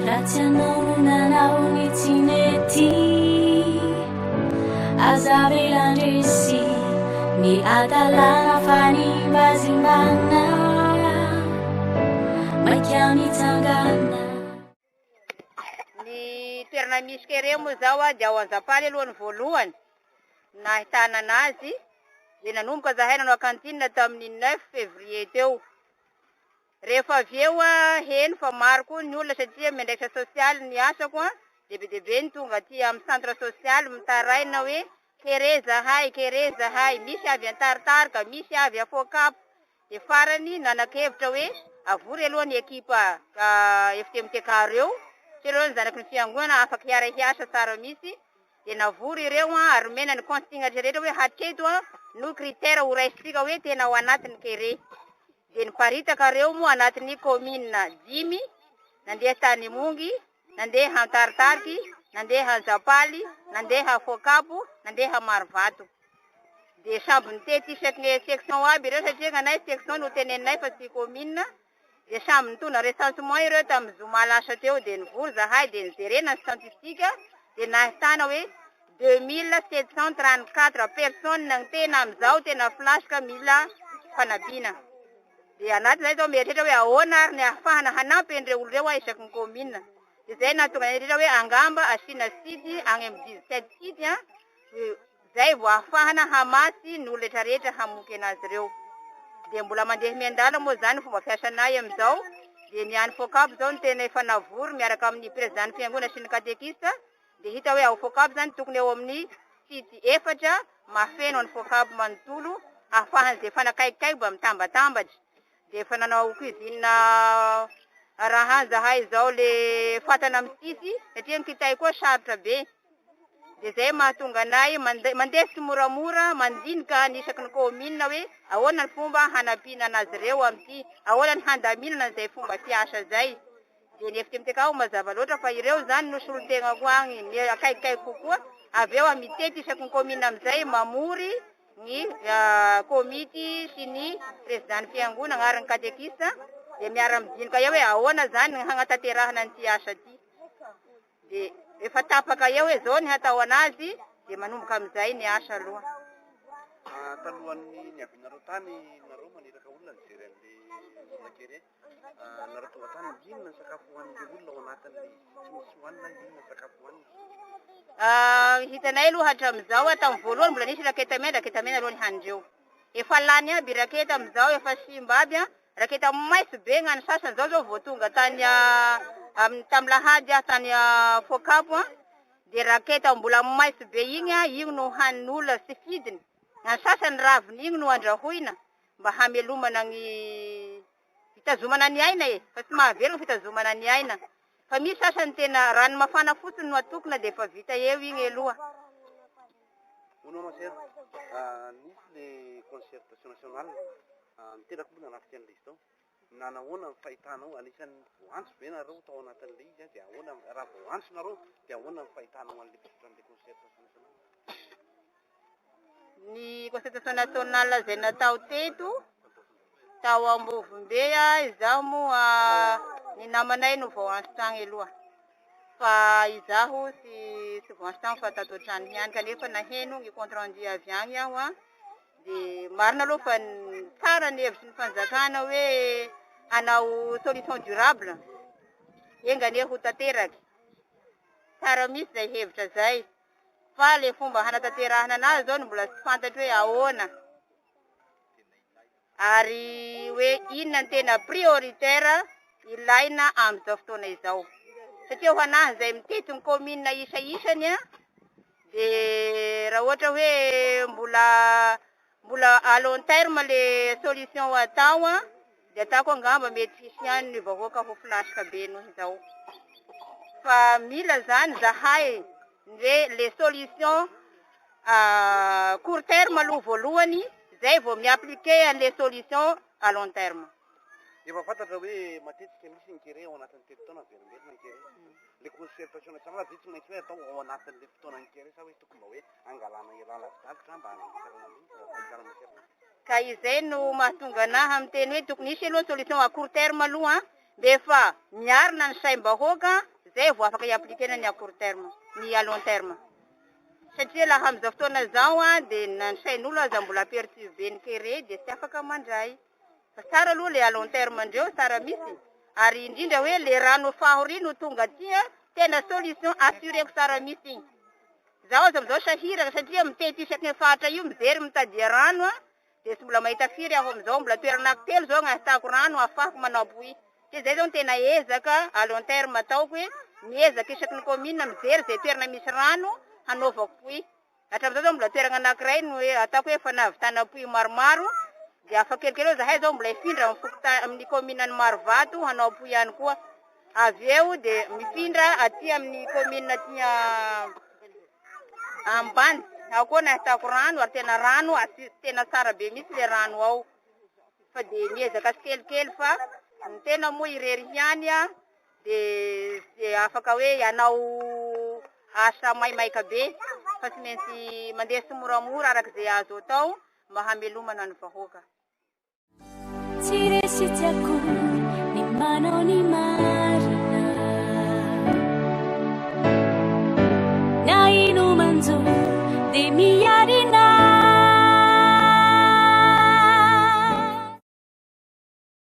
Ratianao nanao ny tsinety azavelandresy ny adalana fanimbazimbana maika mitsangana. Ny toerana misy kere moa zao a dia ao Anjapaly aloha ny voalohany nahitana anazy dia nanomboka zahay nanao kantinina tamin'ny 9 février teo. Rehefa avy eo heno fa maro koa ny olona satria mendraisa sosialy ny asako a be ny tonga aty amin'ny centre social mitaraina hoe kere zahay, misy avy Antaritarika, misy avy Afôkapo. Dia farany nanakevitra hoe avory aloha ny ekipa FTMTK reo ireo ny zanaky ny fiangonana afaka hiara hiasa tsara misy dia navory ireo ary mena ny consigne rehetra hoe hatreto no critère ho raisitsika hoe tena ao anatin'ny kere. Dia niparitaka reo moa anatin'ny commune 5 nandeha Tanimongy, nandeha Antaritariky, nandeha Anjapaly, nandeha Afôkapo, nandeha Marivato. Dia samby nitety isaky section aby ireo satria ganay section no teneninay fa tsy commune. Dia samby nitona recensement ireo tamin'ny zoma lasa teo dia nivory zahay dia nijerena ny statistika dia nahitana hoe 2734 personnes ny tena amin'izao tena flasika mila fanampiana. Dia anatin'izay zao mieritreritra hoe ahoana ary ny ahafahana hanampy an'ireo olon'ireo isaky ny commune. Dia zay nahatonga mieritreritra hoe angamba asiana sidy any amin'ny 17 sidy zay vao ahafahana hamasy ny olona rehetrarehetra hamoky anazy ireo. Dia mbola mandeha miandala moa zany fomba fiasanay amin'izao. Dia ny any Fôkapo zao ny tena efa navory miaraka amin'ny président ny fiangonana sy ny katekista. Dia hita hoe ao Fôkapo zany tokony eo amin'ny sidy 4 mafeno any Fôkapo manontolo ahafahany izay fanakaikaiky mba mitambatambatra. Dia efa nanao cuisine raha zahay zao le fatana amin'ny sisy satria ny kitay koa sarotra be. Dia zay mahatonga anay mandeha sy moramora mandinika ny isaky ny commune hoe ahoana ny fomba hanampiana anazy ireo amin'ity, ahoana ny handaminana an'izay fomba fiasa zay. Dia ny FTMTK mazava loatra fa ireo zany no solon-tegna ko agny ny akaikikaiky kokoa. Avy eo mitety isaky ny commune amin'izay mamory ny komity sy ny président ny fiangonana ary ny katekista dia miara-midinika eo hoe ahoana zany ny hanatanterahana an'ity asa ity. Dia efa tapaka eo hoe zao ny hatao anazy dia manomboka amin'izay ny asa aloha. Talohan'ny niavinareo tany nareo maneraka olona nijery an'le kere nareo tonga tany inona ny sakafo hoanin'le olona ao anatin'le tsy misy hoanina inona ny sakafo hoanina? Hitanay aloha hatramin'izao tamin'ny voalohany mbola nisy raketa mena aloha ny hanindreo. Efa lany aby raketa amin'izao efa simba aby raketa maitso be ngany sasany zao vao tonga tany tamin'ny lahady tany Fôkapo dia raketa mbola maitso be igny no hanin'olona sy fidiny. Ngany sasany raviny igny no andrahoina mba hamelomana ny fitazomana ny aina fa tsy mahavelogna fitazomana ny aina. Fa misy sasany tena rano mafana fotsiny no atokona dia efa vita eo igny aloha. Hono masera nisy le concertation nationale niteraka olona anafiky an'le izy tao. Nanahoana ny fahitanao anisan'ny voantso be nareo tao anatin'le izy dia ahoana raha voantso nareo dia ahoana ny fahitanao an'le fototra'le concertation nationale? Ny concertation nationale zay natao teto tao Ambovombe izaho moa ny namanay no vao antso tagny aloha. Fa izaho sy vao antso tagny fa tato an-trano ihany kanefa naheno ny compte rendu avy agny aho dia marina aloha fa tsara ny hevitry ny fanjakana hoe hanao solution durable engane ho tanteraky. Tsara misy zay hevitra zay fa le fomba hanatanterahana anazy zao no mbola tsy fantatro hoe ahoana ary hoe inona ny tena prioritaire ilaina amin'izao fotoana izao. Satria ho anahy zay mitety ny commune isa-isany dia raha ohatra hoe mbola à long terme le solution atao dia ataoko angamba mety hisy ihany ny vahoaka ho flasika be noho izao. Fa mila zany zahay les solutions court terme aloha voalohany zay vao mi-appliquer les solutions à long terme. Efa fantatra hoe matetika misy ny kere ao anatin'ny tetotaona velomberona ny kere. Le concertation nationale dia tsy maintsy hoe atao ao anatin'le fotoana ny kere sa hoe tokony mba hoe angalana irala davitra mba hanampiarana ka izay no mahatonga anahy amin'ny teny hoe tokony hisy aloha solution à court terme aloha dia efa miarina ny saim-bahoaka zay vao afaka iaplikena ny a court terme ny à long terme satria laha am'izao fotoana zao a de nanisain'olo aza mbola perturbe kere de tsy afaka mandray fa tsara aloha le à long terme andreo tsara misy ary indrindra hoe le rano fahorino tonga tia tena solution assureko tsara misy igny zaho aza am'izao sahiraka satria mitety isaky ny fahatra io mijery mitadia rano a de tsy mbola mahita firy aho am'izao mbola toerana telo zao gn'ahitako rano ahafahako manao boui de zay zao tena ezaka à long terme ataoko hoe miezaka isaky ny commune mijery zay toerana misy rano hanaovako boui hatram'izao zao mbola toerana anankiray no hoe ataoko hoe fanavitana boui maromaro de afa kelikely eo zahay zao mbola ifindra amin'ny commune any Marovato hanao boui ihany koa avy eo de mifindra aty amin'ny commune aty Ambandy ao koa nahitako rano ary tena rano tena tsara be misy le rano ao fa de miezaka kelikely fa ny tena moa irery ihany a de afaka hoe ianao asa maimaika be fa tsy maintsy mandeha simoramora araka zay azo atao mba hamelomana ny vahoaka tsy resy tiako ny manao ny marina na ino manjo de miarina